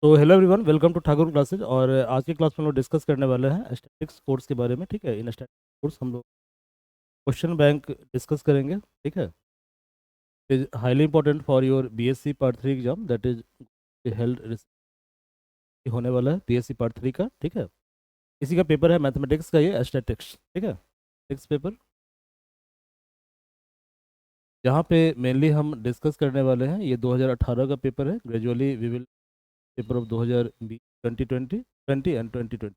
तो hello everyone, welcome to Thakur classes. और आज की क्लास में हम लोग डिस्कस करने वाले हैं स्टैटिक्स कोर्स के बारे में। ठीक है, इन स्टैटिक्स कोर्स हम लोग क्वेश्चन बैंक डिस्कस करेंगे। ठीक है, is highly important for your BSc part 3 exam that is held होने वाला है बीएससी पार्ट 3 का। ठीक है, इसी का पेपर है मैथमेटिक्स का, ये स्टैटिक्स। ठीक है, स्टैटिक्स पेपर जहाँ पे मेनली हम डिस्कस करने वाले हैं, ये 2018 का पेपर है। Gradually we will paper of 2020 2020 and 2020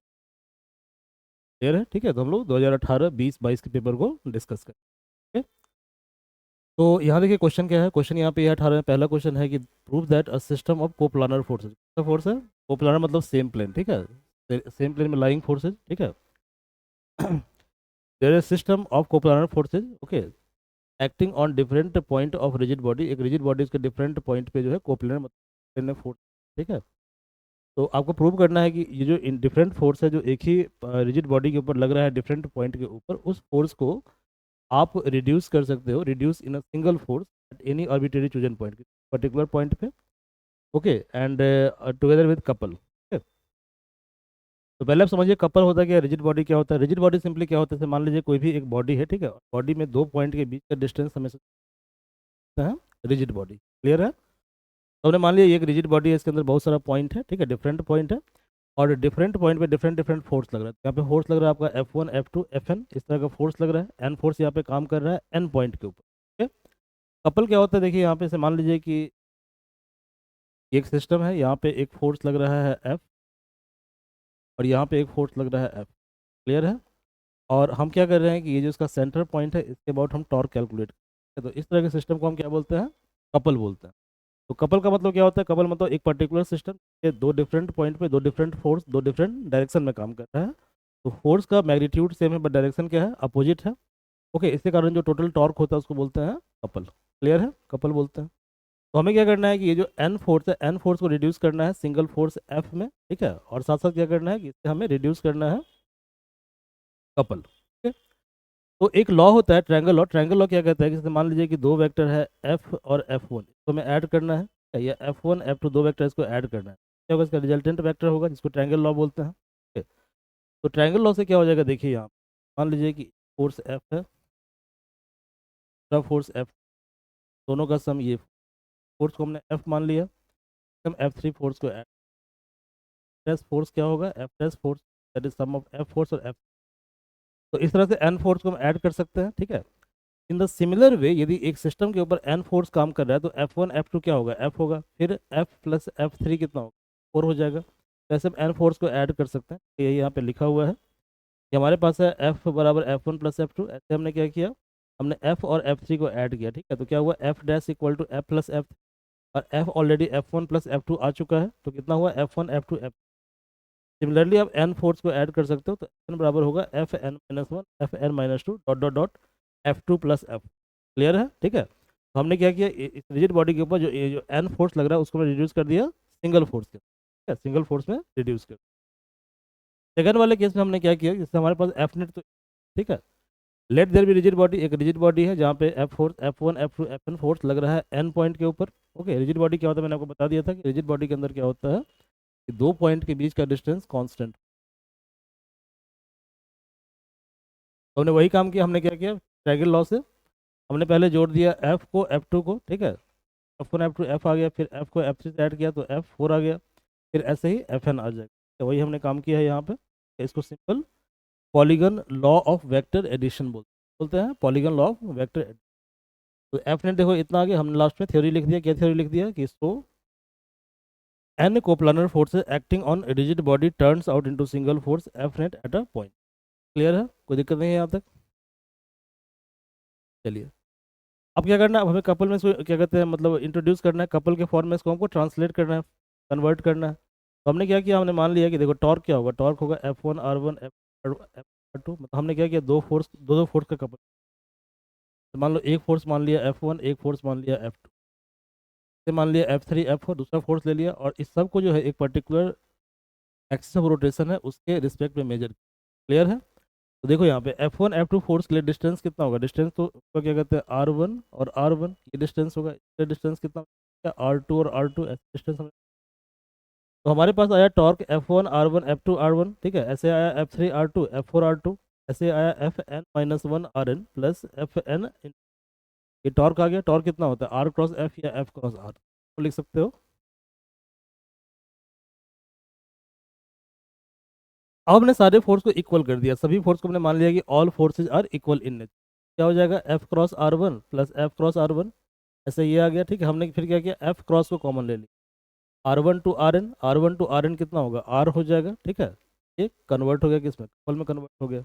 clear है। ठीक है, तो हम लोग 2018 20 22 के पेपर को डिस्कस करें। तो यहाँ देखिए क्वेश्चन क्या है। क्वेश्चन यहाँ पे ये 18 में पहला क्वेश्चन है कि prove that a system of coplanar forces. क्या फोर्स है? कोप्लानर मतलब सेम प्लेन। ठीक है, सेम प्लेन में लाइंग फोर्सेज। ठीक है, there is system of coplanar forces, okay, acting on different point of rigid body. एक रिजिड बॉडी उसके डिफरेंट पॉइंट पे जो है कोप्लानर मतलब फोर्स। ठीक है, तो आपको प्रूव करना है कि ये जो इन डिफरेंट फोर्स है जो एक ही रिजिड बॉडी के ऊपर लग रहा है डिफरेंट पॉइंट के ऊपर, उस फोर्स को आप रिड्यूस कर सकते हो, reduce in a single force at any arbitrary chosen point, particular point पे। Okay, and together with couple. तो पहले आप समझिए कपल होता है क्या, रिजिड बॉडी क्या होता है। रिजिड बॉडी सिंपली क्या होता है, मान लीजिए कोई भी एक बॉडी है। ठीक है, बॉडी में दो पॉइंट के बीच का डिस्टेंस हमेशा है रिजिड बॉडी। क्लियर है? तो हमने मान लिया एक रिजिड बॉडी है, इसके अंदर बहुत सारा पॉइंट है। ठीक है, डिफरेंट पॉइंट है और डिफरेंट पॉइंट पे डिफरेंट डिफरेंट फोर्स लग रहा है। यहाँ पे फोर्स लग रहा है आपका F1 F2 FN, इस तरह का फोर्स लग रहा है। एन फोर्स यहाँ पे काम कर रहा है एन पॉइंट के ऊपर। ठीक है, कपल क्या होता है, देखिए यहाँ पे से मान लीजिए कि एक सिस्टम है, यहाँ पे एक फोर्स लग रहा है F और यहाँ पे एक फोर्स लग रहा है F। क्लियर है? और हम क्या कर रहे हैं कि ये जो इसका सेंटर पॉइंट है, इसके अबाउट हम टॉर्क कैलकुलेट करते हैं। तो इस तरह के सिस्टम को हम क्या बोलते हैं? कपल बोलते हैं। तो कपल का मतलब क्या होता है? कपल मतलब एक पर्टिकुलर सिस्टम के दो डिफरेंट पॉइंट पे दो डिफरेंट फोर्स दो डिफरेंट डायरेक्शन में काम कर रहा है। तो फोर्स का मैग्नीट्यूड सेम है बट डायरेक्शन क्या है? अपोजिट है। ओके, इसके कारण जो टोटल टॉर्क होता है उसको बोलते हैं कपल। क्लियर है? कपल बोलते हैं। तो हमें क्या करना है कि ये जो एन फोर्स है, एन फोर्स को रिड्यूस करना है सिंगल फोर्स एफ में। ठीक है, और साथ साथ क्या करना है कि इससे हमें रिड्यूस करना है कपल। ठीक है, तो एक लॉ होता है ट्रायंगल लॉ। ट्रायंगल लॉ क्या कहता है कि जैसे मान लीजिए कि दो वेक्टर है एफ और F1, तो हमें ऐड करना है, या F1 F2 दो वेक्टर इसको ऐड करना है। क्या होगा? इसका रिजल्टेंट वेक्टर होगा जिसको ट्रायंगल लॉ बोलते हैं। ठीक है, तो ट्रायंगल लॉ से क्या हो जाएगा, देखिए यहाँ मान लीजिए कि फोर्स एफ है, दूसरा फोर्स एफ, दोनों का सम, ये फोर्स को हमने एफ मान लिया, हम F3 फोर्स को ऐड, टेस्ट फोर्स क्या होगा? F test force, that is sum of F force और एफ। तो इस तरह से एन फोर्स को हम ऐड कर सकते हैं। ठीक है, इन द सिमिलर वे यदि एक सिस्टम के ऊपर एन फोर्स काम कर रहा है तो F1 F2 क्या होगा? एफ होगा, फिर एफ प्लस F3 कितना होगा? 4 हो जाएगा। तो ऐसे हम एन फोर्स को ऐड कर सकते हैं। तो ये यहाँ पे लिखा हुआ है कि हमारे पास है एफ बराबर F1 प्लस F2। ऐसे हमने क्या किया, हमने एफ और F3 को ऐड किया। ठीक है, तो क्या हुआ? F dash equal to F plus F, और F already F1 plus F2 आ चुका है, तो कितना हुआ? F1 F2 F। सिमिलरली आप एन फोर्स को ऐड कर सकते हो, तो एन बराबर होगा Fn-1 Fn-2 dot dot dot F2 plus F। Clear है? ठीक है, तो हमने क्या किया, इस रिजिड बॉडी के ऊपर जो ये जो एन फोर्स लग रहा है उसको मैं रिड्यूस कर दिया सिंगल फोर्स के। ठीक है, सिंगल फोर्स में रिड्यूस कर। सेकंड वाले केस में हमने क्या किया, जैसे हमारे पास एफ नेट तो, ठीक है, let there be rigid body, एक रिजिड बॉडी है जहाँ पे F force F1 F2 Fn force लग रहा है एन पॉइंट के ऊपर। ओके, रिजिड बॉडी क्या होता है, मैंने आपको बता दिया था कि रिजिड बॉडी के अंदर क्या होता है कि दो पॉइंट के बीच का डिस्टेंस कांस्टेंट। तो हमने वही काम किया, हमने क्या किया, ट्रायंगल लॉ से हमने पहले जोड़ दिया एफ को F2 को। ठीक है, F1 F2 एफ आ गया, फिर एफ को F3 से ऐड किया तो F4 आ गया, फिर ऐसे ही Fn आ जाएगा। तो वही हमने काम किया है यहाँ पे। इसको simple polygon law of vector addition बोलते हैं, polygon law of vector addition. तो एफ नेट देखो इतना आगे, हमने लास्ट में थ्योरी लिख दिया। क्या थ्योरी लिख दिया कि इसको N coplanar forces acting on rigid body turns out into single force F net at a point. Clear है? कोई दिक्कत नहीं है यहाँ तक? चलिए, अब क्या करना है, अब हमें कपल में इसको क्या कहते हैं, मतलब इंट्रोड्यूस करना है कपल के फॉर्म में, इसको हमको ट्रांसलेट करना है, कन्वर्ट करना है। तो हमने क्या किया, हमने मान लिया कि देखो टॉर्क क्या होगा, टॉर्क होगा F1 R1 F2, मतलब हमने क्या किया, दो फोर्स का कपल। तो मान लो एक फोर्स मान लिया F1, एक फोर्स मान लिया F2, से मान लिया F3 F4, दूसरा फोर्स ले लिया, और इस सब को जो है एक पर्टिकुलर एक्सिस ऑफ रोटेशन है उसके रिस्पेक्ट में मेजर। क्लियर है? तो देखो यहाँ पे F1 F2 फोर्स के लिए डिस्टेंस कितना होगा, डिस्टेंस तो उसका क्या कहते हैं R1 और R1, ये डिस्टेंस होगा। इसका डिस्टेंस कितना होगा, R2 और R2, ऐसे डिस्टेंस तो हमारे पास आया torque F1 R1 F2 R1, ठीक है, ऐसे आया F3 R2 F4 R2, ऐसे आया Fn-1 Rn प्लस Fn। ये टॉर्क आ गया। टॉर्क कितना होता है, R क्रॉस F या F क्रॉस R, तो लिख सकते हो। अब हमने सारे फोर्स को इक्वल कर दिया, सभी फोर्स को हमने मान लिया कि all forces are equal in nature. क्या हो जाएगा, F cross R1 plus F cross R1, ऐसे ये आ गया, ठीक है। हमने फिर क्या किया, F क्रॉस को कॉमन ले लिया, R1 टू Rn कितना होगा, R हो जाएगा, ठीक है। ये कन्वर्ट हो गया किसमें, कपल में कन्वर्ट हो गया।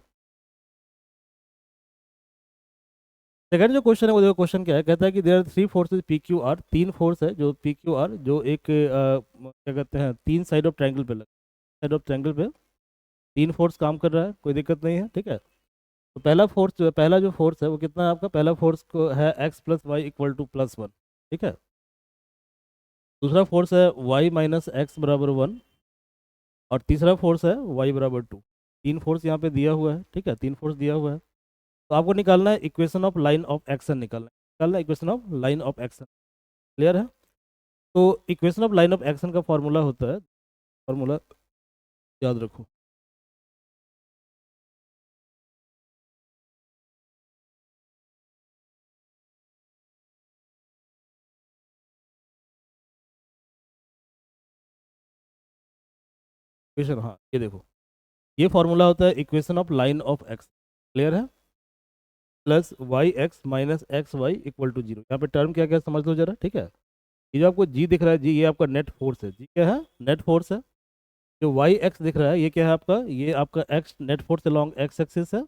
सेकंड जो क्वेश्चन है वो देखो, क्वेश्चन क्या है, कहता है कि there are three forces P Q R, तीन फोर्स है जो पी क्यू आर, जो एक क्या कहते हैं, तीन साइड ऑफ ट्रायंगल पे लगे, साइड ऑफ ट्रायंगल पे तीन फोर्स काम कर रहा है, कोई दिक्कत नहीं है, ठीक है। तो पहला फोर्स जो है, पहला जो फोर्स है वो कितना है आपका, पहला फोर्स को है X plus Y equal to plus one, ठीक है। दूसरा फोर्स है वाई माइनस एक्स बराबर वन, और तीसरा फोर्स है वाई बराबर टू। तीन फोर्स यहाँ पे दिया हुआ है, ठीक है, तीन फोर्स दिया हुआ है। तो आपको निकालना है equation of line of action, निकालना है equation of line of action. Clear है। तो equation of line of action का फॉर्मूला होता है, फॉर्मूला याद रखो। इक्वेशन, हाँ ये देखो, ये फॉर्मूला होता है equation of line of X. Clear है। Plus Y X minus X Y equal to zero. यहाँ पे टर्म क्या क्या समझ लो जरा, ठीक है। ये जो आपको जी दिख रहा है, जी ये आपका नेट फोर्स है, जी क्या है, नेट फोर्स है। जो वाई एक्स दिख रहा है ये क्या है आपका, ये आपका X net force along X axis है,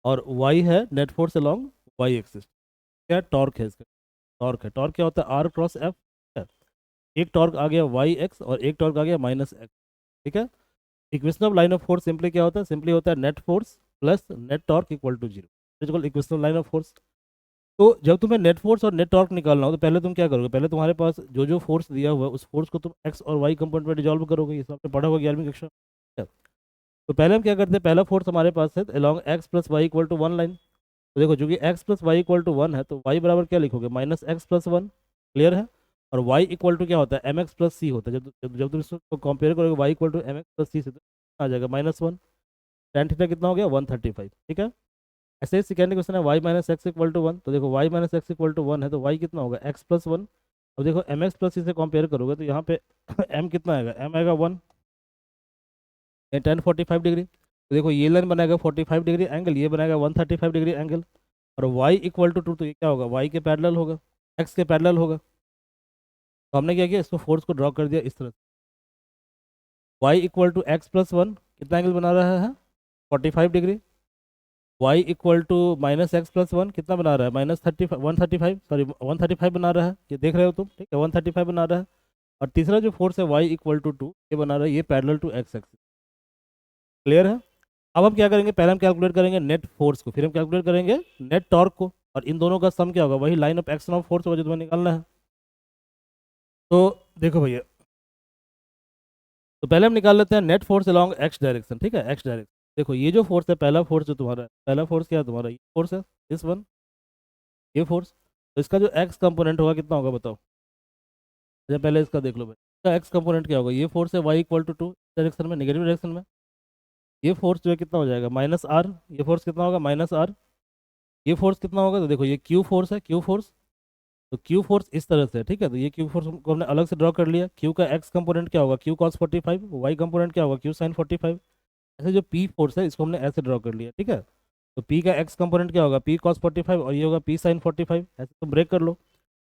और वाई है net force along Y axis. क्या टॉर्क है इसका, टॉर्क है। टॉर्क क्या होता है, आर क्रॉस एफ। एक टॉर्क आ गया वाई एक्स और एक टॉर्क आ गया माइनस एक्स, ठीक है। Equation of line of force simply क्या होता है, सिंपली होता है net force plus net torque equal to zero, equation of line of force. तो जब तुम्हें नेट फोर्स और नेट टॉर्क निकालना हो तो पहले तुम क्या करोगे, पहले तुम्हारे पास जो जो फोर्स दिया हुआ है उस फोर्स को तुम एक्स और वाई कंपोनेंट में डिजॉल्व करोगे, ये सब आपने पढ़ा होगा 11वीं कक्षा में। तो पहले हम क्या करते हैं, पहला फोर्स हमारे पास है along X plus Y equal to one line. तो देखो, चूंकि X plus Y equal to one है तो वाई बराबर क्या लिखोगे, minus X plus one. Clear है। और वाई इक्वल टू क्या होता है, एम एक्स प्लस सी होता है। जब तुम इसको कंपेयर करोगे Y equal to M X plus C से, तो आ जाएगा माइनस वन। टेन थीटा कितना हो गया, 135, ठीक है। ऐसे ही सेकेंड क्वेश्चन है Y minus X equal to one. तो देखो Y minus X equal to one है तो वाई कितना होगा, एक्स प्लस वन। अब देखो एम एक्स प्लस सी से कंपेयर करोगे तो यहाँ पे एम कितना आएगा, एम आएगा वन, 1045 डिग्री। तो देखो ये लाइन बनाएगा 45 डिग्री एंगल, ये बनाएगा 135 डिग्री एंगल। और y इक्वल टू टू, तो ये क्या होगा, y के पैरेलल होगा, x के पैरेलल होगा। तो हमने क्या किया, इसको फोर्स को ड्रॉ कर दिया इस तरह से। y equal to X plus one कितना एंगल बना रहा है, 45 degree. y equal to minus X plus one कितना बना रहा है, माइनस 135, सॉरी 135 बना रहा है, ये देख रहे हो तुम, ठीक है, 135 बना रहा है। और तीसरा जो फोर्स है y इक्वल टू टू, ये बना रहा है, ये parallel to X axis. Clear है। अब हम क्या करेंगे, पहले हम कैलकुलेट करेंगे नेट फोर्स को, फिर हम कैलकुलेट करेंगे नेट टॉर्क को, और इन दोनों का सम क्या होगा, वही line of action of force होगा जो तुम्हें निकालना है। तो देखो भैया, तो पहले हम निकाल लेते हैं net force along x direction, ठीक है, एक्स डायरेक्शन। देखो ये जो फोर्स है, पहला फोर्स जो तुम्हारा है, पहला फोर्स क्या है तुम्हारा, ये फोर्स है, दिस वन, ये फोर्स। तो इसका जो एक्स कंपोनेंट होगा कितना होगा बताओ। अच्छा पहले इसका देख लो भाई, इसका एक्स कंपोनेंट क्या होगा, ये फोर्स है Y equal to two direction में, नेगेटिव डायरेक्शन में। ये फोर्स जो है कितना हो जाएगा, माइनस आर। ये फोर्स कितना होगा, माइनस आर। ये फोर्स कितना होगा, तो देखो ये क्यू फोर्स है, क्यू फोर्स। तो क्यू फोर्स इस तरह से है, ठीक है। तो ये क्यू फोर्स को हमने अलग से ड्रॉ कर लिया। क्यू का एक्स कंपोनेंट क्या होगा, क्यू कॉस 45, वाई कंपोनेंट क्या होगा, क्यू साइन 45। ऐसे जो पी फोर्स है इसको हमने ऐसे ड्रॉ कर लिया, ठीक है। तो पी का एक्स कंपोनेंट क्या होगा, पी कॉस 45, और ये होगा पी साइन 45। ऐसे तो ब्रेक कर लो।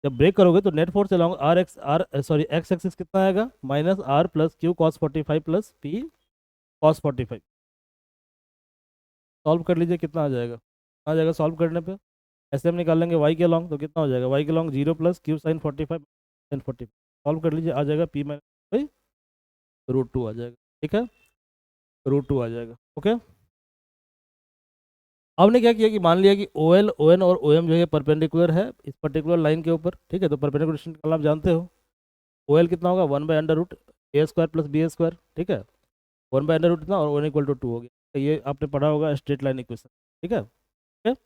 जब ब्रेक करोगे तो net force along R X R sorry X axis कितना आएगा, minus R plus Q cos 45 plus P cos 45। Solve कर लीजिए, कितना आ जाएगा सॉल्व करने पे। ऐसे हम निकाल लेंगे वाई के लॉन्ग, तो कितना हो जाएगा, वाई के long zero plus Q sine 45 sine 45। Solve कर लीजिए, आ जाएगा P minus by root two आ जाएगा, ठीक है, रूट टू आ जाएगा, ओके। आपने क्या किया कि मान लिया कि ओ एल ओ एन और ओ एम जो है परपेंडिकुलर है इस पर्टिकुलर लाइन के ऊपर, ठीक है। तो परपेंडिकुलर डिस्टेंस निकालना आप जानते हो। ओ एल कितना होगा, one by under root A square plus B square, ठीक है। वन बाई अंडर रूट इतना और वन इक्वल टू टू हो गया। तो ये आपने पढ़ा होगा स्ट्रेट लाइन इक्वेशन, ठीक है। ठीक?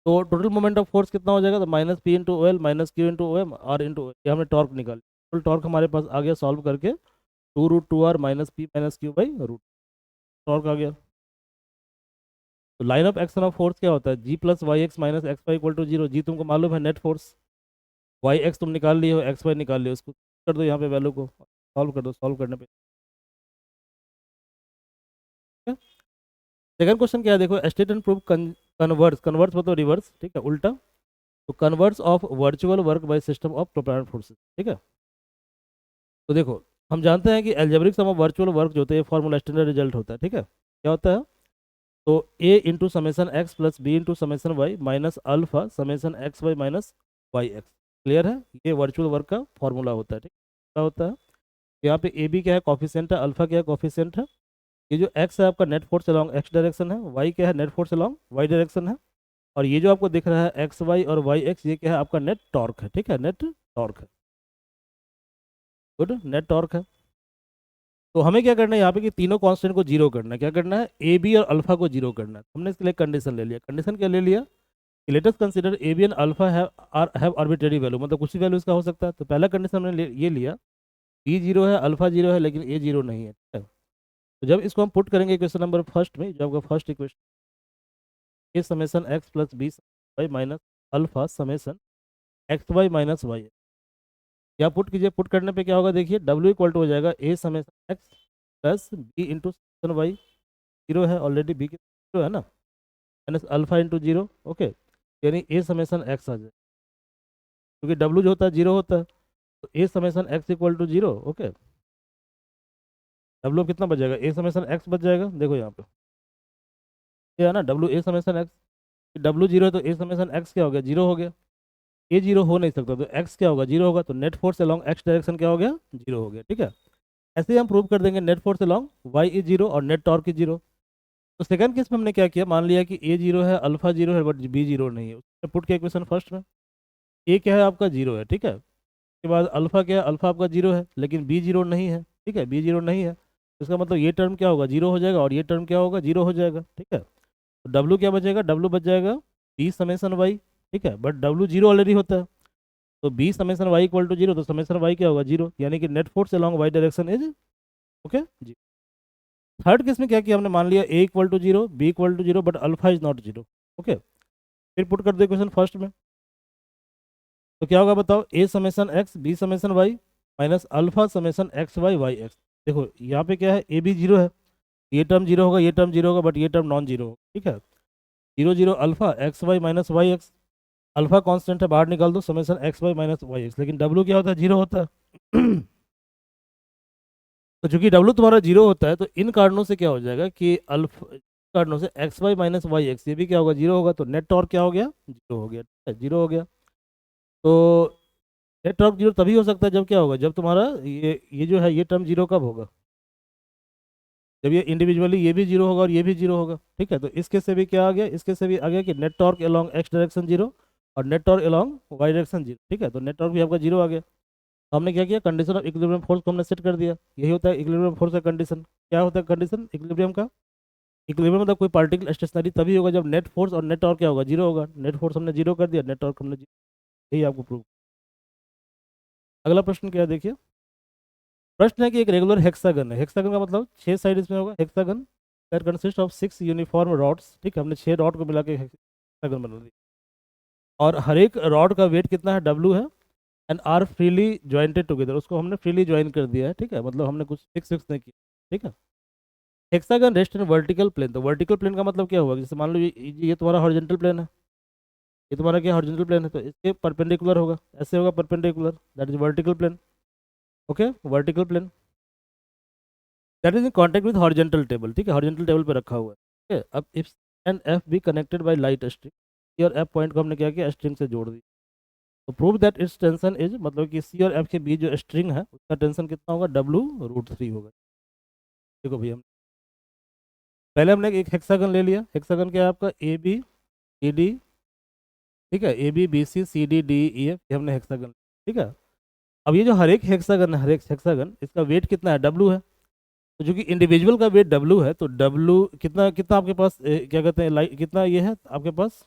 तो टोटल मोमेंट ऑफ फोर्स कितना हो जाएगा, तो minus P into O L minus Q into O M R into, ये हमने टॉर्क निकाली। टोटल टॉर्क हमारे पास आ गया सॉल्व करके 2√2r minus P minus Q by root, torque आ गया। तो line of action of force क्या होता है, G plus Y X minus X Y equal to zero. G तुमको मालूम है नेट फोर्स, वाई एक्स तुम निकाल लिए हो, एक्स वाई निकाल लियो, उसको कर दो यहाँ पे वैल्यू को, सॉल्व कर दो, सॉल्व करने पे। सेकंड क्वेश्चन क्या है देखो, state and prove converse, converse मतलब रिवर्स, ठीक है, उल्टा। तो converse of virtual work by system of propeller forces, ठीक है। तो देखो हम जानते हैं कि algebraic sum of virtual work जो होता है ये फॉर्मूला स्टैंडर्ड रिजल्ट होता है, ठीक है। क्या होता है, तो A into summation X plus B into summation Y minus alpha summation X Y minus Y X. Clear है, ये वर्चुअल वर्क का फॉर्मूला होता है, ठीक है। क्या होता है, यहाँ पे ए बी क्या है, कॉफिशिएंट है, अल्फा क्या है, कॉफिशिएंट है। ये जो एक्स है आपका net force along X direction है, वाई क्या है, net force along Y direction है। और ये जो आपको दिख रहा है एक्स वाई और वाई एक्स, ये क्या है आपका नेट टॉर्क है, ठीक है, नेट टॉर्क है। गुड, नेट टॉर्क है। तो हमें क्या करना है यहाँ पे कि तीनों कांस्टेंट को जीरो करना है। क्या करना है, ए बी और अल्फा को जीरो करना है। हमने इसके लिए कंडीशन ले लिया। कंडीशन क्या ले लिया, let us consider A B and alpha have arbitrary value, मतलब कुछ भी वैल्यू इसका हो सकता है। तो पहला कंडीशन हमने ये लिया, बी जीरो है, अल्फा जीरो है, लेकिन ए जीरो नहीं है, ठीक है। तो जब इसको हम पुट करेंगे इक्वेशन नंबर फर्स्ट में, जो आपका first equation, A summation X plus B Y minus alpha summation X Y minus Y, क्या पुट कीजिए, पुट करने पे क्या होगा देखिए, डब्ल्यू इक्वल टू हो जाएगा A summation X plus B into summation Y, zero है ऑलरेडी, बी की जीरो है ना, minus alpha into zero, okay. यानी ए समेसन एक्स आ जाए, क्योंकि डब्ल्यू जो होता है जीरो होता है। तो A summation X equal to zero, okay. W कितना बच जाएगा, ए समेसन एक्स बच जाएगा, देखो यहाँ पे ये है ना W A summation x, W zero है तो ए समेसन एक्स क्या हो गया, जीरो हो गया। ए जीरो हो नहीं सकता, तो एक्स क्या होगा, जीरो होगा। तो net force along X direction क्या हो गया, जीरो हो गया, ठीक है। ऐसे ही हम प्रूव कर देंगे net force along Y is zero और नेट टॉर्क इज जीरो। तो सेकंड केस में हमने क्या किया, मान लिया कि ए जीरो है, अल्फा जीरो है, बट बी जीरो नहीं है। उसने पुट किया इक्वेशन फर्स्ट में, ए क्या है आपका, जीरो है, ठीक है। उसके बाद अल्फा क्या है, अल्फा आपका जीरो है, लेकिन बी जीरो नहीं है, ठीक है, बी जीरो नहीं है। तो इसका मतलब ये टर्म क्या होगा, जीरो हो जाएगा, और ये टर्म क्या होगा, जीरो हो जाएगा, ठीक है। तो डब्ल्यू क्या बचेगा, डब्ल्यू बच जाएगा बी समेसन वाई, ठीक है, बट डब्ल्यू जीरो ऑलरेडी होता है। तो B summation Y equal to zero, तो समेसन वाई क्या होगा, जीरो, यानी कि net force along Y direction is okay जी। थर्ड केस में क्या किया हमने, मान लिया A equal to zero, B equal to zero, but alpha is not zero, okay. फिर पुट कर दो इक्वेशन फर्स्ट में, तो क्या होगा बताओ, A summation X B summation Y minus alpha summation X Y Y X. देखो यहाँ पे क्या है, ए बी जीरो है, ये टर्म जीरो होगा, ये टर्म जीरो होगा, बट ये टर्म नॉन जीरो होगा, ठीक है। Zero zero alpha X Y minus Y X, alpha constant है, बाहर निकाल दो, summation X Y minus Y X, लेकिन डब्ल्यू क्या होता है, जीरो होता है। तो चूंकि डब्ल्यू तुम्हारा जीरो होता है, तो इन कारणों से क्या हो जाएगा कि अल्फा कारणों से X Y minus Y X ये भी क्या होगा, जीरो होगा। तो नेट टॉर्क क्या हो गया, जीरो हो गया, ठीक है, जीरो हो गया। तो नेट टॉर्क जीरो तभी हो सकता है जब क्या होगा, जब तुम्हारा ये जो है ये टर्म जीरो कब होगा, जब ये इंडिविजुअली ये भी जीरो होगा और ये भी जीरो होगा, ठीक है। तो इसके से भी क्या आ गया, इसके से भी आ गया कि net torque along X direction zero और net torque along Y direction zero, ठीक है। तो नेट टॉर्क भी आपका जीरो आ गया। तो हमने क्या किया, कंडीशन ऑफ इक्विलिब्रियम फोर्स को हमने सेट कर दिया। यही होता है इक्विलिब्रियम फोर्स का कंडीशन। क्या होता है कंडीशन इक्विलिब्रियम का, इक्विलिब्रियम मतलब कोई पार्टिकल स्टेशनरी तभी होगा जब नेट फोर्स और नेट टॉर्क क्या होगा, जीरो होगा। नेट फोर्स हमने जीरो कर दिया, नेट टॉर्क हमने जीरो, यही आपको प्रूव। अगला प्रश्न क्या है देखिए, प्रश्न है कि एक रेगुलर हेक्सागन है, हेक्सागन का मतलब 6 साइड इसमें होगा, hexagon that consist of 6 uniform rods, ठीक है। हमने 6 रॉड को मिला के हेक्सागन बना दिया, और हर एक रॉड का वेट कितना है, डब्ल्यू है, and are freely jointed together, उसको हमने फ्रीली ज्वाइन कर दिया है, ठीक है। मतलब हमने कुछ फिक्स फिक्स नहीं किया, ठीक है। Hexagon rest in vertical plane, तो वर्टिकल प्लेन का मतलब क्या हुआ, जैसे मान लो ये तुम्हारा हॉरिजॉन्टल प्लेन है, ये तुम्हारा क्या हॉरिजॉन्टल प्लेन है, तो इसके परपेंडिकुलर होगा, ऐसे होगा perpendicular, that is vertical plane, okay, vertical plane that is in contact with horizontal table, ठीक है, हॉरिजॉन्टल टेबल पे रखा हुआ है, ठीक है। अब if and F B connected by light string, C और एफ पॉइंट को हमने क्या किया, स्ट्रिंग से जोड़ दिया। तो prove that it's tension is, मतलब कि सी और एफ के बीच जो स्ट्रिंग है उसका टेंशन कितना होगा, W√3 होगा। देखो भैया, पहले हमने एक हेक्सागन ले लिया, हेक्सागन क्या है आपका, ए बी सी डी, ठीक है, A B B C C D D E F, ये हमने हेक्सागन, ठीक है। अब ये जो हर एक हेक्सागन है, हर एक हेक्सागन इसका वेट कितना है, डब्ल्यू है। तो जो कि इंडिविजुअल का वेट डब्ल्यू है, तो डब्ल्यू कितना कितना आपके पास क्या कहते हैं, लाइक कितना ये है आपके पास,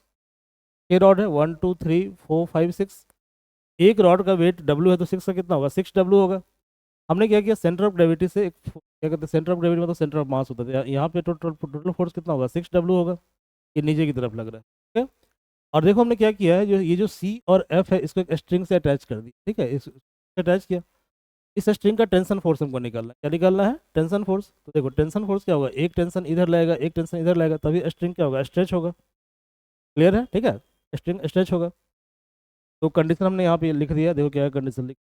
6 रॉड है, 1 2 3 4 5 6, एक रॉड का वेट डब्ल्यू है, तो 6 का कितना होगा, 6 डब्ल्यू होगा। हमने क्या किया, सेंटर ऑफ ग्रेविटी से एक क्या कहते हैं, सेंटर ऑफ ग्रेविटी मतलब सेंटर ऑफ मास होता है, यहाँ पे टोटल टोटल फोर्स कितना होगा, 6W होगा, ये नीचे की तरफ लग रहा है, ठीक है। और देखो हमने क्या किया है, जो ये जो सी और एफ है इसको एक स्ट्रिंग से अटैच कर दिया, ठीक है, इस अटैच किया। इस स्ट्रिंग का टेंशन फोर्स हमको निकालना है, क्या निकालना है, टेंशन फोर्स। तो देखो टेंशन फोर्स क्या होगा, एक टेंशन इधर लगेगा एक टेंशन इधर लगेगा, तभी स्ट्रिंग क्या होगा, स्ट्रेच होगा। क्लियर है, ठीक है, स्ट्रिंग स्ट्रेच होगा। तो कंडीशन हमने यहाँ पे लिख दिया, देखो क्या है कंडीशन लिख,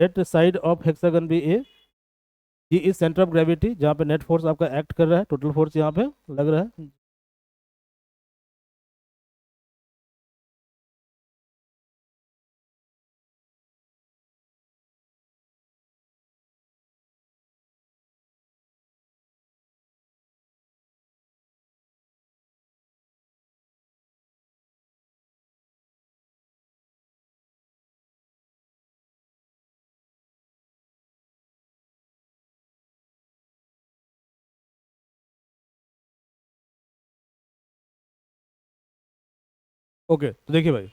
let side of hexagon be a, G is centre of gravity, जहाँ पे नेट फोर्स आपका एक्ट कर रहा है, टोटल फोर्स यहाँ पे लग रहा है। ओके, तो देखिए भाई,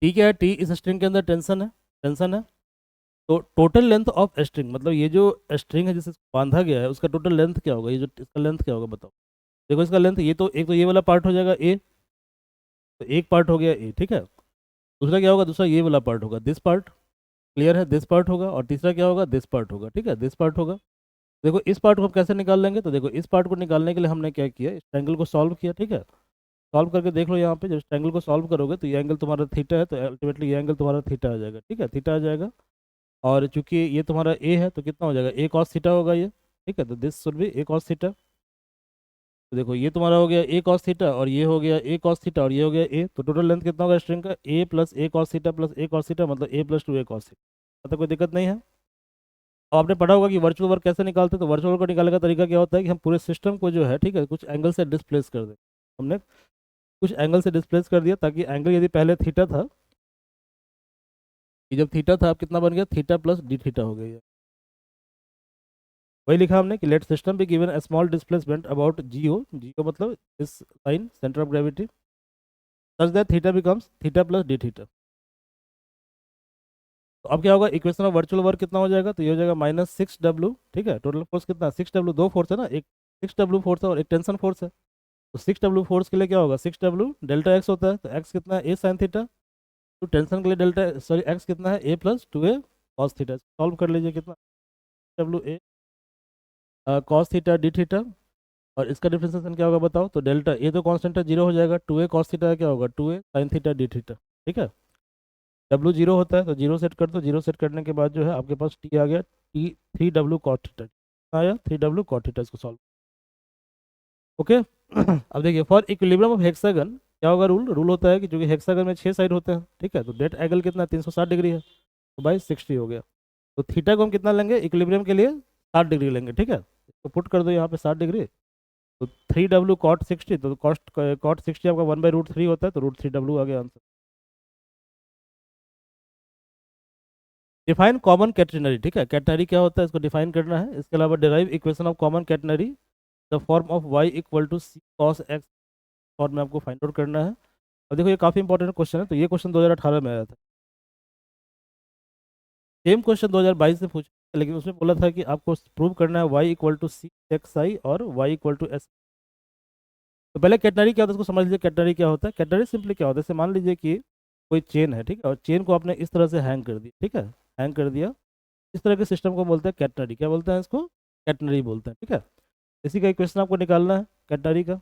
टी क्या है, टी इस स्ट्रिंग के अंदर टेंशन है, टेंशन है। तो टोटल लेंथ ऑफ स्ट्रिंग, मतलब ये जो स्ट्रिंग है जिसे बांधा गया है उसका टोटल लेंथ क्या होगा, ये जो इसका लेंथ क्या होगा बताओ। देखो इसका लेंथ, ये तो एक तो ये वाला पार्ट हो जाएगा ए, तो एक पार्ट हो गया ए, ठीक है। दूसरा क्या होगा, दूसरा ये वाला पार्ट होगा, दिस पार्ट। क्लियर है, दिस पार्ट होगा, और तीसरा क्या होगा, दिस पार्ट होगा, ठीक है, दिस पार्ट होगा। देखो इस पार्ट को हम कैसे निकाल लेंगे, तो देखो इस पार्ट को निकालने के लिए हमने क्या किया, इस ट्रायंगल को सॉल्व किया, ठीक है। सॉल्व करके देख लो यहाँ पे, जब ट्रायंगल को सॉल्व करोगे तो ये एंगल तुम्हारा थीटा है, तो अल्टीमेटली ये एंगल तुम्हारा थीटा आ जाएगा, ठीक है, थीटा आ जाएगा। और चूंकि ये तुम्हारा ए है तो कितना हो जाएगा, ए कॉस थीटा होगा ये, ठीक है, तो this should be A cos theta. तो देखो ये तुम्हारा हो गया ए कॉस थीटा, और ये हो गया ए कॉस थीटा, और ये हो गया ए, तो टोटल लेंथ कितना होगा स्ट्रिंग का, ए प्लस ए कॉस थीटा प्लस ए कॉस थीटा, मतलब ए प्लस 2 ए कॉस थीटा। तो कोई दिक्कत नहीं है। और आपने पढ़ा होगा कि वर्चुअल वर्क कैसे निकालते हैं, तो वर्चुअल वर्क को निकालने का तरीका क्या होता है कि हम पूरे सिस्टम को जो है, ठीक है, कुछ एंगल से डिस्प्लेस कर दें। हमने कुछ एंगल से डिस्प्लेस कर दिया, ताकि एंगल यदि पहले थीटा था, कि जब थीटा था अब कितना बन गया, थीटा प्लस डी थीटा हो गया। वही लिखा हमने कि let system be given a small displacement about GO, GO मतलब इस line centre of gravity, such that theta becomes theta plus D theta. तो अब क्या होगा, इक्वेशन ऑफ वर्चुअल वर्क कितना हो जाएगा, तो ये हो जाएगा -6W, ठीक है। टोटल फोर्स कितना, 6W, दो फोर्स है ना, एक 6W फोर्स है और एक टेंशन फोर्स है। तो 6W फोर्स के लिए क्या होगा, 6W डेल्टा एक्स होता है, तो एक्स कितना है, ए साइन थीटा। तो टेंशन के लिए डेल्टा सॉरी एक्स कितना है, ए प्लस 2 ए कॉस थीटा। सॉल्व कर लीजिए, कितना W A cos theta D theta, और इसका डिफरेंशिएशन क्या होगा बताओ, तो डेल्टा ए तो कांस्टेंट है, जीरो हो जाएगा, 2 ए कॉस थीटा क्या होगा, 2 ए साइन थीटा डी थीटा, ठीक है। डब्ल्यू जीरो होता है तो जीरो सेट कर दो, जीरो सेट करने के बाद जो है आपके पास टी आ गया, टी 3W कॉट थीटा आया, 3W कॉट थीटा। इसको सॉल्व, ओके। अब देखिए, फॉर इक्विलिब्रियम ऑफ हेक्सागन क्या होगा, रूल रूल होता है कि जो कि हेक्सागन में 6 साइड होते हैं, ठीक है, तो डेट एंगल कितना 360 डिग्री है, तो बाई 60 हो गया। तो थीटा को हम कितना लेंगे इक्विलिब्रियम के लिए, 60 डिग्री लेंगे, ठीक है। तो पुट कर दो यहाँ पे 60 डिग्री, तो 3W कॉट 60, तो कॉस्ट कॉट 60 आपका 1/√3 होता है, तो √3W आ गया आंसर। डिफाइन कॉमन कैटनरी, ठीक है, कैटनरी क्या होता है इसको डिफाइन करना है। इसके अलावा derive equation of common catenary, the form of y equal to C cos X, form में आपको फाइंड आउट करना है। अब देखो ये काफ़ी इंपॉर्टेंट क्वेश्चन है, तो ये क्वेश्चन 2018 में आया था। सेम क्वेश्चन 2022 से पूछा, लेकिन उसमें बोला था कि आपको प्रूव करना है y equal to C X I और y इक्वल टू एस। तो पहले कैटनरी क्या होता है उसको समझ लीजिए, कैटनरी क्या होता है। कैटनरी सिंपली क्या होता है, जैसे मान लीजिए कि कोई चेन है, ठीक है, और चेन को आपने इस तरह से हैंग कर दिया, ठीक है, हैंग कर दिया, इस तरह के सिस्टम को बोलते हैं कैटनरी। क्या बोलते हैं इसको, कैटनरी बोलते हैं, ठीक है। इसी का इक्वेशन आपको निकालना है कैटनरी का।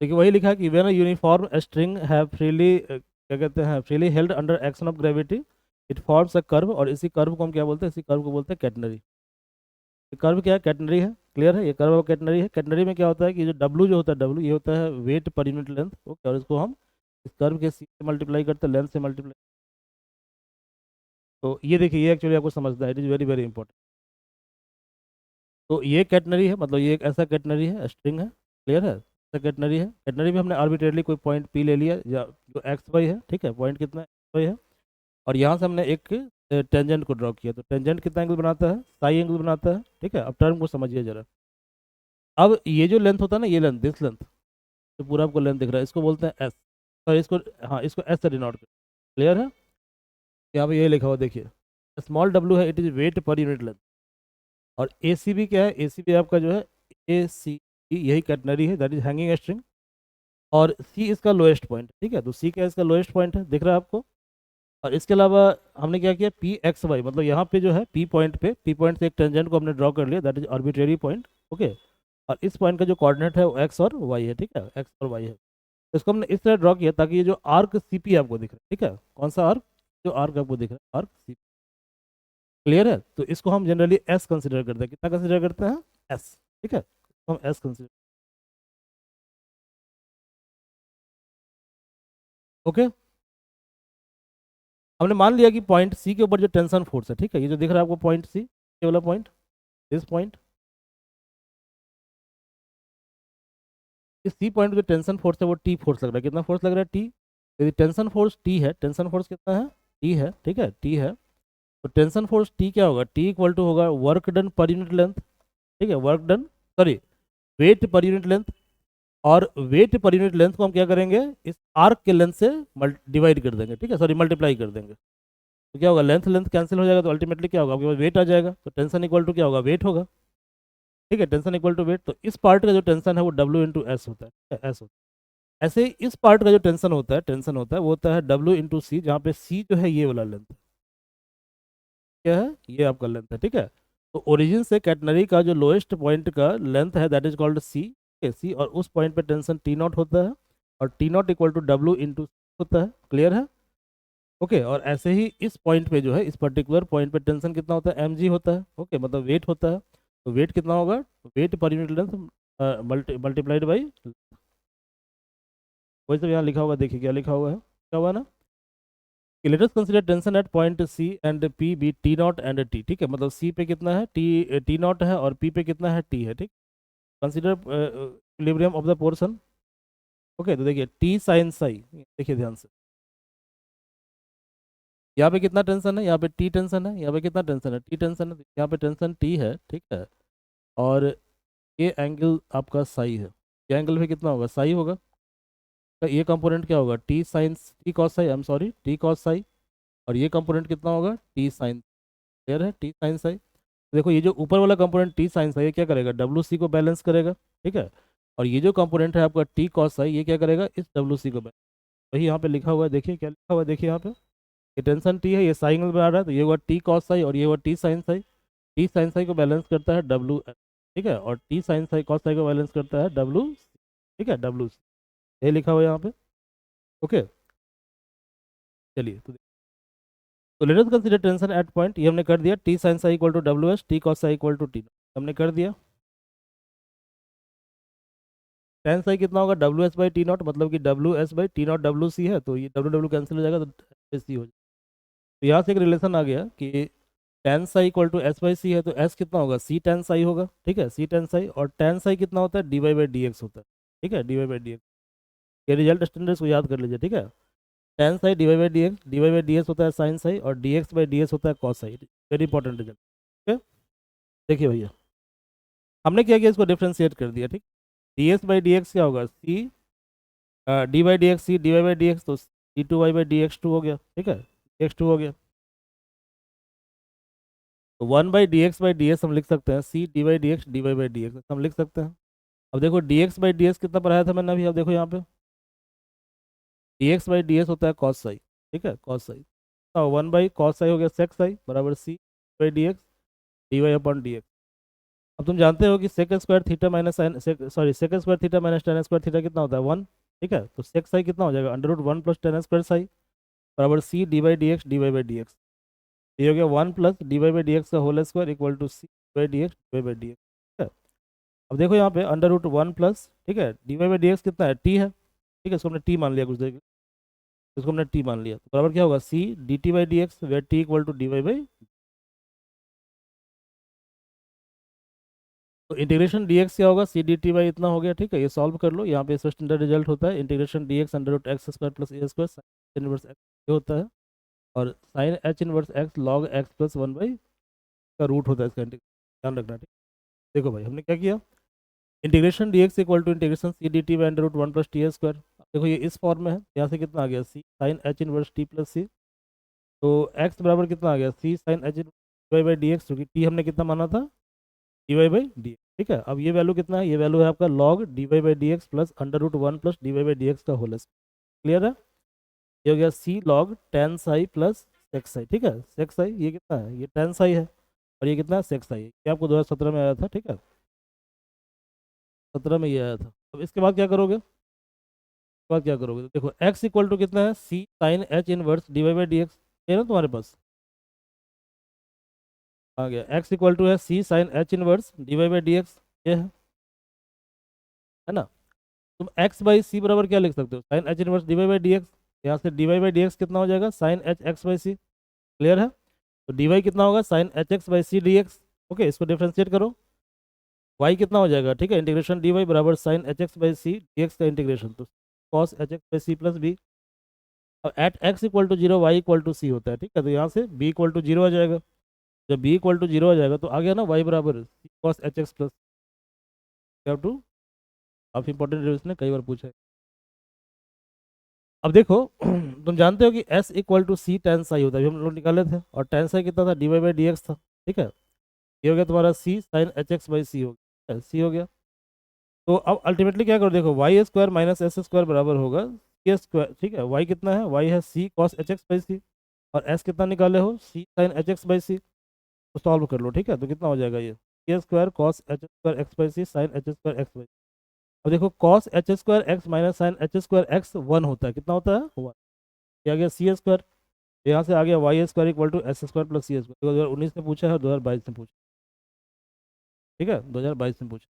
देखिए वही लिखा है कि when a uniform string have freely क्या कहते हैं, freely held under action of gravity, it forms a curve, और इसी कर्व को हम क्या बोलते हैं, इसी कर्व को बोलते हैं कैटनरी। ये कर्व क्या है, कैटनरी है। क्लियर है, ये कर्व कैटनरी है। कैटनरी में क्या होता है कि जो डब्लू जो होता है, डब्लू ये होता है wait per unit length, okay, और इसको हम इस कर्व के सी से मल्टीप्लाई करते हैं, लेंथ से मल्टीप्लाई। तो ये देखिए, ये एक्चुअली आपको समझना है, it is very very important. तो ये कैटनरी है, मतलब ये एक ऐसा कैटनरी है, स्ट्रिंग है। क्लियर है, ऐसा कैटनरी है। कैटनरी में हमने आर्बिट्रेरली कोई पॉइंट पी ले लिया, या जो एक्स वाई है, ठीक है, पॉइंट कितना एक्स वाई है, और यहाँ से हमने एक टेंजेंट को ड्रॉ किया। तो टेंजेंट कितना एंगल बनाता है, साई एंगल बनाता है, ठीक है। अब टर्म को समझिए जरा। अब ये जो लेंथ होता है ना, ये लेंथ, दिस लेंथ, जो पूरा आपको लेंथ दिख रहा है, इसको बोलते हैं एस। तो इसको, हाँ, इसको एस से डिनोट कर। क्लियर है, यहाँ पे ये लिखा हुआ देखिए, स्मॉल डब्ल्यू है it is weight per unit length. और ए सी बी क्या है, ए सी बी आपका जो है ए सी यही कैटनरी है, दैट इज हैंगिंग स्ट्रिंग। और सी इसका लोएस्ट पॉइंट, ठीक है, तो सी क्या इसका लोएस्ट पॉइंट है, दिख रहा है आपको। और इसके अलावा हमने क्या किया, पी एक्स वाई, मतलब यहाँ पे जो है पी पॉइंट पे, पी पॉइंट से एक टेंजेंट को हमने ड्रॉ कर लिया, that is arbitrary point. Okay, और इस पॉइंट का जो कोऑर्डिनेट है वो एक्स और वाई है, ठीक है, एक्स और वाई है। तो इसको हमने इस तरह ड्रॉ किया ताकि ये जो आर्क सी पी आपको दिख रहा है, ठीक है, कौन सा आर्क, जो आर्क आपको दिख रहा है आर्क सी, क्लियर है। तो इसको हम जनरली एस कंसिडर करते हैं, कितना कंसिडर करते हैं, एस, ठीक है, तो हम एस कंसिडर, ओके। हमने मान लिया कि पॉइंट सी के ऊपर जो टेंशन फोर्स है, ठीक है, ये जो दिख रहा है आपको पॉइंट सी, ये वाला पॉइंट, दिस पॉइंट, इस सी पॉइंट पे टेंशन फोर्स है वो टी फोर्स लग रहा है, कितना फोर्स लग रहा है, टी। यदि टेंशन फोर्स टी है, टेंशन फोर्स कितना है, टी है, ठीक है, टी है, तो टेंशन फोर्स टी क्या होगा, टी इक्वल टू होगा work done per unit length, ठीक है, work done, sorry, weight per unit length. और वेट पर यूनिट लेंथ को हम क्या करेंगे, इस आर्क के लेंथ से डिवाइड कर देंगे, ठीक है, सॉरी मल्टीप्लाई कर देंगे। तो क्या होगा, लेंथ लेंथ कैंसिल हो जाएगा, तो अल्टीमेटली क्या होगा आपके पास वेट आ जाएगा, तो टेंशन इक्वल टू क्या होगा, वेट होगा, ठीक है, टेंशन इक्वल टू वेट। तो इस पार्ट का जो टेंशन है वो डब्ल्यू इंटू एस होता है, ठीक है, एस होता है। ऐसे ही इस पार्ट का जो टेंशन होता है, टेंशन होता है वो होता है डब्ल्यू इंटू सी, जहाँ पे सी जो है ये वाला लेंथ है, क्या है, ये आपका लेंथ है, ठीक है। तो ओरिजिन से कैटनरी का जो लोएस्ट पॉइंट का लेंथ है दैट इज कॉल्ड सी, सी, और उस पॉइंट पे टेंशन टी नॉट होता है, और T naught equal to W into होता है, क्लियर है, ओके। और ऐसे ही इस पॉइंट पे जो है, इस पर्टिकुलर पॉइंट पे टेंशन कितना होता है, एम जी होता है, ओके, मतलब वेट होता है। तो वेट कितना होगा, wait per unit length multiplied by, वही सब यहाँ लिखा होगा, देखिए क्या लिखा हुआ है, क्या हुआ ना, let us consider tension at point C and P be T naught and T, ठीक है, मतलब सी पे कितना है, टी नॉट है, और पी पे कितना है, टी है, ठीक। Consider equilibrium of the portion, okay. तो देखिए टी साइन साई, देखिए ध्यान से, यहाँ पे कितना टेंशन है, यहाँ पे टी टेंशन है, यहाँ पे कितना टेंशन है, टी टेंशन है, यहाँ पे टेंशन टी है, ठीक है। और ये एंगल आपका साई है, ये एंगल भी कितना होगा, साई होगा। तो ये कंपोनेंट क्या होगा, T sine, T cos psi, I am sorry, T cos psi. और ये कंपोनेंट कितना होगा, टी साइन, क्लियर है, टी साइन साई। देखो ये जो ऊपर वाला कंपोनेंट टी साइन साई, ये क्या करेगा, डब्ल्यू सी को बैलेंस करेगा, ठीक है। और ये जो कंपोनेंट है आपका टी कॉस साई, ये क्या करेगा, इस डब्ल्यू सी को बैलेंस, वही यहाँ पे लिखा हुआ है, देखिए क्या लिखा हुआ है, देखिए यहाँ पे, ये टेंशन टी है, ये साइन में आ रहा है, तो ये हुआ टी कॉस साई और ये हुआ T sine psi. T sine psi को बैलेंस करता है डब्ल्यू, ठीक है, और T sine psi cos psi को बैलेंस करता है डब्ल्यू, ठीक है, डब्ल्यू, ये लिखा हुआ है यहाँ पे, ओके। चलिए तो let us consider tension at point, ये हमने कर दिया, T sine psi equal to W S, T cos psi equal to T, हमने कर दिया। टेन साई कितना होगा, W S by T naught, मतलब कि W S by T naught W C है, तो ये डब्ल्यू डब्ल्यू कैंसिल हो जाएगा, तो एस सी हो जाएगा। तो यहाँ से एक रिलेशन आ गया कि tan psi equal to S by C है, तो एस कितना होगा, सी टेन साई होगा, ठीक है, सी टेन साई। और टेन साई कितना होता है, D Y by D X होता है, ठीक है, D Y by D X. ये रिजल्ट स्टैंडर्ड्स को याद कर लीजिए, ठीक है। Tan psi D Y by D X, D Y by D X होता है साइन साई, और D X by D X होता है cos psi, very important result, ठीक है। देखिए भैया, हमने क्या किया, इसको डिफ्रेंशिएट कर दिया, ठीक। D X by D X क्या होगा, C D by D X, C D Y by D X, तो D two Y by D X two हो गया, ठीक है, एक्स टू हो गया। तो one by D X by D X हम लिख सकते हैं, C D Y D X D Y by D X हम लिख सकते हैं। अब देखो D X by D X कितना पढ़ाया था मैंने अभी, अब देखो यहाँ पे D X by D X होता है कॉस साई, ठीक है, cos psi. One by cos psi हो गया सेक साई बराबर C by D X D Y upon D X. अब तुम जानते हो कि sec square theta minus sine, sorry sec square theta minus tan square theta कितना होता है, वन, ठीक है। तो सेक साई कितना हो जाएगा, under root one plus tan square psi बराबर C D by D X D Y by D X. ये हो गया one plus D Y by D X का whole square equal to C by D X D Y by D X, ठीक है। अब देखो यहाँ पे अंडर रूट वन प्लस, ठीक है, D Y by D X कितना है, टी है, ठीक है, इसको हमने टी मान लिया कुछ देर के लिए, इसको हमने टी मान लिया, तो बराबर क्या होगा, C D T by D X where T equal to D Y by. तो इंटीग्रेशन डी एक्स क्या होगा, सी डी टी बाई इतना हो गया, ठीक है, ये सॉल्व कर लो, यहाँ पे इसका स्टैंडर्ड रिजल्ट होता है integration D X under root X square plus A square sine inverse X, ये होता है। और sine H inverse X log X plus one by का रूट होता है इसका, ध्यान रखना, ठीक। देखो भाई हमने क्या किया, integration D X equal to integration C D T by under root one plus T square. देखो ये इस फॉर्म में है, यहाँ से कितना आ गया, C sine H inverse T plus C तो x बराबर कितना आ गया, C sine H Y by D X, क्योंकि टी हमने कितना माना था, D Y by D X. ठीक है, अब ये वैल्यू कितना है, ये वैल्यू है आपका log D Y by D X plus under root one plus D Y by D X का होल स्क्वायर। क्लियर है, ये हो गया C log tan psi plus sec psi. ठीक है, सेक्स साई ये कितना है, ये टेन साई है, और ये कितना है, सेक्स साई है। ये आपको 2017 में आया था। ठीक है, 17 में ये आया था। अब इसके बाद क्या करोगे, इसके बाद क्या करोगे, तो देखो x इक्वल टू कितना है, C sine H inverse D Y by D X, है ना तुम्हारे पास, आ गया x इक्वल टू है C sine H inverse D Y by D X, ये है ना। तुम x बाई सी बराबर क्या लिख सकते हो, sine H inverse D Y by D X. यहाँ से D Y by D X कितना हो जाएगा, sine H X by C. Clear है, तो डी वाई कितना होगा, sine H X by C D X. Okay, इसको डिफ्रेंशिएट करो, y कितना हो जाएगा, ठीक है, इंटीग्रेशन डी वाई बराबर sine H X by C D X का इंटीग्रेशन, तो cos H X by C plus B. अब at X equal to zero Y equal to C होता है। ठीक है, तो यहाँ से b इक्वल टू जीरो आ जाएगा, जब b इक्वल टू जीरो आ जाएगा तो आ गया ना y बराबर सी cos H X plus two. काफ़ी इंपॉर्टेंट है, इसने कई बार पूछा है। अब देखो तुम जानते हो कि s equal to C tan psi होता है, अभी हम लोग निकाले थे, और टेन साई कितना था, D Y by D X था। ठीक है, ये हो गया तुम्हारा c sine H X by C हो गया, c हो गया। तो अब अल्टीमेटली क्या करो, देखो Y square minus S square बराबर होगा के स्क्वायर। ठीक है, वाई कितना है, वाई है सी कॉस एच एक्स बाई सी, और एस कितना निकाले हो, सी साइन एच एक्स बाई सी। तो सॉल्व कर लो। ठीक है, तो कितना हो जाएगा ये, के square cos H square X by C sine H square X by. अब देखो cos H square X minus sine H square X one होता है, कितना होता है, वन। ये आ गया सी स्क्वायर, यहाँ से आ गया Y square equal to S square plus C square. 2019 में पूछा है और 2022 में पूछा। ठीक है, 2022 में पूछा।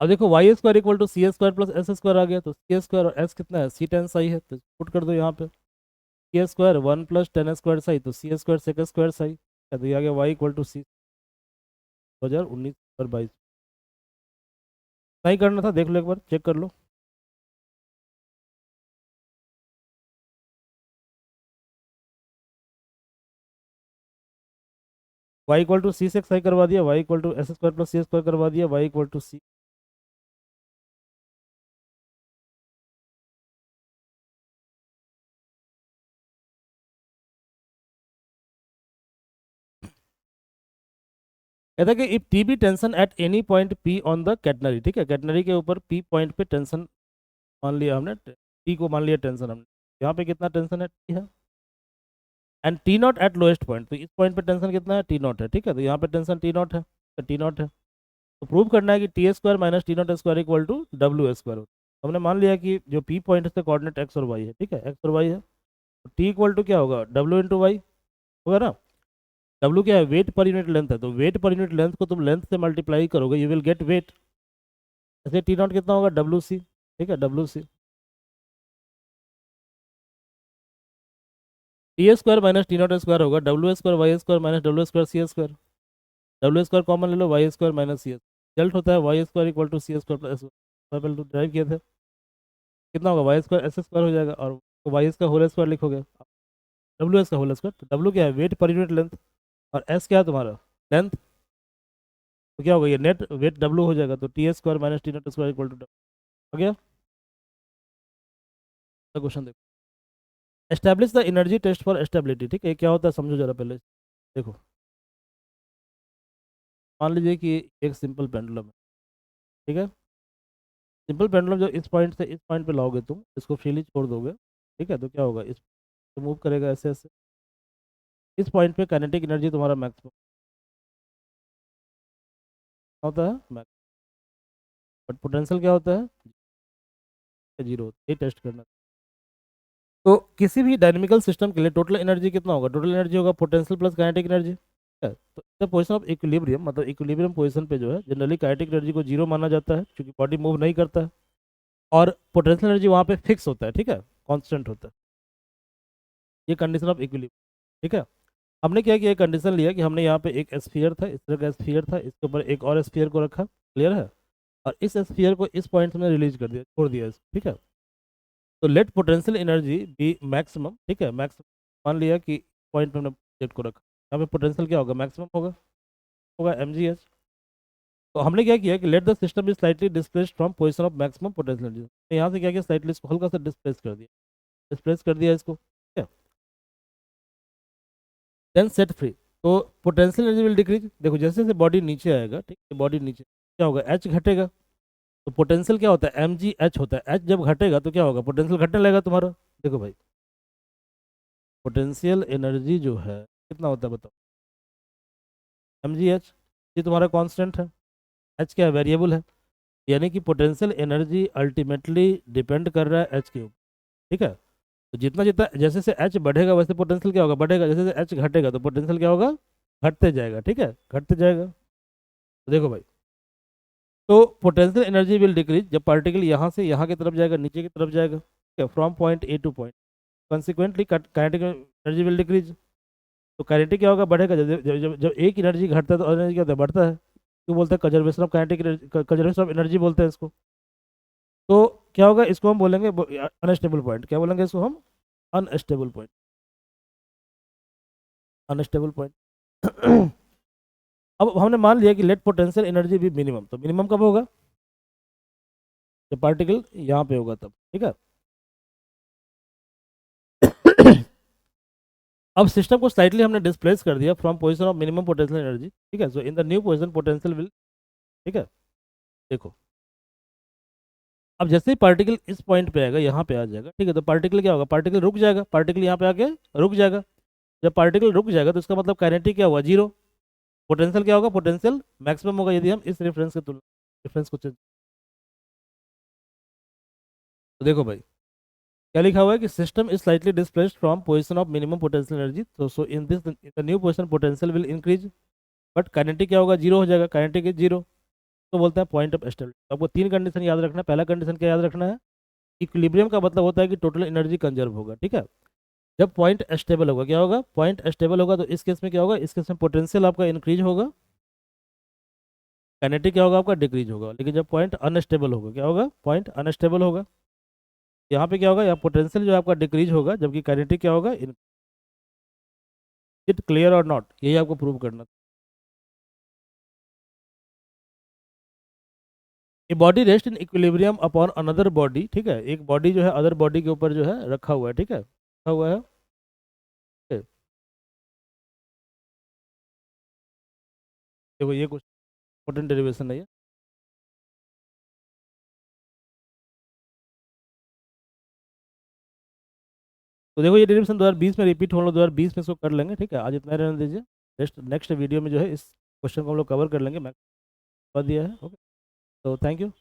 अब देखो Y square equal to C square plus S square आ गया, तो सी स्क्वायर और एस कितना है, सी टेन साई है, तो पुट कर दो यहाँ पे, C square one plus tan square psi, तो C square sec square psi, तो ये आ गया वाई इक्वल टू सी 2019 और 22। नहीं करना था, देख लो एक बार, चेक कर लो। Y equal to C sec psi करवा दिया, Y equal to S square plus C square करवा दिया, वाई इक्वल टू सी। कहता है कि if T be tension at any point P on the catenary. ठीक है, कैटनरी के ऊपर पी पॉइंट पे टेंशन मान लिया हमने, टी को मान लिया टेंशन हमने, यहाँ पे कितना टेंशन है, टी है, and T not at lowest point, तो इस पॉइंट पे टेंशन कितना है, टी नॉट है। ठीक है, तो यहाँ पे टेंशन टी नॉट है, तो टी नॉट है, तो प्रूव करना है कि T square minus T naught square equal to W square होता है। हमने मान लिया कि जो पी पॉइंट से कोऑर्डिनेट एक्स और वाई है। ठीक है, एक्स और वाई है, तो टी इक्वल टू क्या होगा, डब्ल्यू इंटू वाई होगा ना। डब्ल्यू क्या है, वेट पर यूनिट लेंथ है, तो वेट पर यूनिट लेंथ को तुम लेंथ से मल्टीप्लाई करोगे, यू विल गेट वेट। ऐसे टी नॉट कितना होगा, डब्ल्यू सी। ठीक है, W C, T square minus T naught square होगा W square Y square minus W square C square. W square common ले लो, Y square minus C square, result होता है Y square equal to C square plus पहले तो drive किए थे, कितना होगा, वाई स्क्वायर एस स्क्वायर हो जाएगा, और वाई का होल स्क्वायर लिखोगे, डब्ल्यू एस का होल स्क्वायर। तो डब्ल्यू क्या है, वेट पर यूनिट लेंथ, और एस क्या है तुम्हारा, लेंथ, तो क्या होगा, ये नेट वेट डब्ल्यू हो जाएगा, तो T square minus T naught square equal to W. हो गया क्वेश्चन, देखो, establish the energy test for stability. ठीक है, ये क्या होता है समझो जरा पहले, देखो मान लीजिए कि एक सिंपल पेंडुलम है। ठीक है, सिंपल पेंडुलम जो इस पॉइंट से इस पॉइंट पे लाओगे तुम, इसको फ्रीली छोड़ दोगे। ठीक है, तो क्या होगा, इस मूव करेगा ऐसे ऐसे, इस पॉइंट पे काइनेटिक एनर्जी तुम्हारा मैक्सिमम होता है, मैक्स, बट पोटेंशियल क्या होता है, जीरो होता है। ये टेस्ट करना। तो किसी भी डायनेमिकल सिस्टम के लिए टोटल एनर्जी कितना होगा, टोटल एनर्जी होगा पोटेंशियल प्लस काइनेटिक एनर्जी। है, तो द पोजीशन ऑफ इक्विलिब्रियम, मतलब इक्विलिब्रियम पोजीशन पे जो है जनरली काइनेटिक एनर्जी को जीरो माना जाता है, क्योंकि बॉडी मूव नहीं करता है, और पोटेंशियल एनर्जी वहाँ पे फिक्स होता है। ठीक है, कांस्टेंट होता है, ये कंडीशन ऑफ इक्विलिब्रियम। ठीक है, हमने क्या किया, कंडीशन लिया कि हमने यहाँ पे एक स्फीयर था, इस तरह का स्फीयर था, इसके ऊपर एक और स्फीयर को रखा, क्लियर है, और इस स्फीयर को इस पॉइंट में रिलीज कर दिया, छोड़ दिया ठीक है, तो let potential energy be maximum. ठीक है, मैक्सिमम मान लिया कि पॉइंट पे हमने जेट को रखा, यहाँ पे पोटेंशियल क्या होगा, मैक्सिमम होगा, होगा mgh। तो हमने क्या किया कि let the system is slightly displaced from position of maximum potential energy, तो यहाँ से क्या किया, स्लाइटली इसको हल्का सा डिस्प्लेस कर दिया, डिस्प्लेस कर दिया इसको। ठीक है, देन सेट फ्री, तो पोटेंशियल एनर्जी विल डिक्रीज। देखो जैसे जैसे बॉडी नीचे आएगा, ठीक है, बॉडी नीचे क्या होगा, एच घटेगा, तो पोटेंशियल क्या होता है, एम जी एच होता है। एच जब घटेगा तो क्या होगा, पोटेंशियल घटने लगेगा तुम्हारा। देखो भाई पोटेंशियल एनर्जी जो है कितना होता है बताओ, एम जी एच, ये तुम्हारा कांस्टेंट है, एच क्या है, वेरिएबल है। यानी कि पोटेंशियल एनर्जी अल्टीमेटली डिपेंड कर रहा है एच के ऊपर, ठीक है। तो जितना जितना जैसे से एच बढ़ेगा वैसे पोटेंशियल क्या होगा, बढ़ेगा। जैसे जैसे एच घटेगा तो पोटेंशियल क्या होगा, घटते जाएगा, ठीक है, घटते जाएगा। तो देखो भाई, तो पोटेंशियल एनर्जी विल डिक्रीज जब पार्टिकल यहाँ से यहाँ की तरफ जाएगा, नीचे की तरफ जाएगा, ठीक है, from point A two point. Consequently kinetic energy will decrease, तो काइनेटिक क्या होगा, बढ़ेगा। जब एक एनर्जी घटता है तो एनर्जी क्या होता है, बढ़ता है। क्यों बोलते हैं conservation of kinetic, conservation of energy बोलते हैं इसको। तो क्या होगा, इसको हम बोलेंगे अनस्टेबल पॉइंट। क्या बोलेंगे इसको हम, अनस्टेबल पॉइंट, अनस्टेबल पॉइंट। अब हमने मान लिया कि लेट पोटेंशियल एनर्जी भी मिनिमम, तो मिनिमम कब होगा, जब पार्टिकल यहाँ पे होगा तब, ठीक है। अब सिस्टम को स्लाइटली हमने डिस्प्लेस कर दिया from position of minimum potential energy, ठीक है। So in the new position potential will, ठीक है। देखो अब जैसे ही पार्टिकल इस पॉइंट पे आएगा, यहाँ पे आ जाएगा, ठीक है, तो पार्टिकल क्या होगा, पार्टिकल रुक जाएगा, पार्टिकल यहाँ पे आके रुक जाएगा। जब पार्टिकल रुक जाएगा तो इसका मतलब काइनेटिक क्या हुआ, जीरो। पोटेंशियल क्या होगा, पोटेंशियल मैक्सिमम होगा यदि हम इस रेफरेंस के तुलना, रेफरेंस को तो देखो भाई क्या लिखा हुआ है कि system is slightly displaced from position of minimum potential energy, तो so in this in the new position potential will increase, but kinetic क्या होगा, जीरो हो जाएगा, काइनेटिक इज जीरो। तो बोलते हैं पॉइंट ऑफ स्टेबिलिटी। आपको तीन कंडीशन याद रखना है। पहला कंडीशन क्या याद रखना है, इक्विलिब्रियम का मतलब होता है कि टोटल एनर्जी कंजर्व होगा, ठीक है। जब पॉइंट स्टेबल होगा, क्या होगा, पॉइंट स्टेबल होगा, तो इस केस में क्या होगा, इस केस में पोटेंशियल आपका इंक्रीज होगा, काइनेटिक क्या होगा आपका डिक्रीज होगा। लेकिन जब पॉइंट अनस्टेबल होगा, क्या होगा, पॉइंट अनस्टेबल होगा, यहाँ पे क्या होगा, यहाँ पोटेंशियल जो आपका डिक्रीज होगा, जबकि काइनेटिक क्या होगा, इट क्लियर और नॉट, यही आपको प्रूव करना। A body rest in equilibrium upon another body, ठीक है, एक बॉडी जो है अदर बॉडी के ऊपर जो है रखा हुआ है, ठीक है, रखा हुआ है। ठीक है? देखो ये कुछ इंपॉर्टेंट डेरिवेशन है ये। तो देखो ये डेरिवेशन 2020 में रिपीट हो, 2020 में इसको कर लेंगे, ठीक है। आज इतना ही रहने दीजिए, नेक्स्ट वीडियो में जो है इस क्वेश्चन को हम लोग कवर कर लेंगे, मैं बता दिया है, ओके। तो थैंक यू।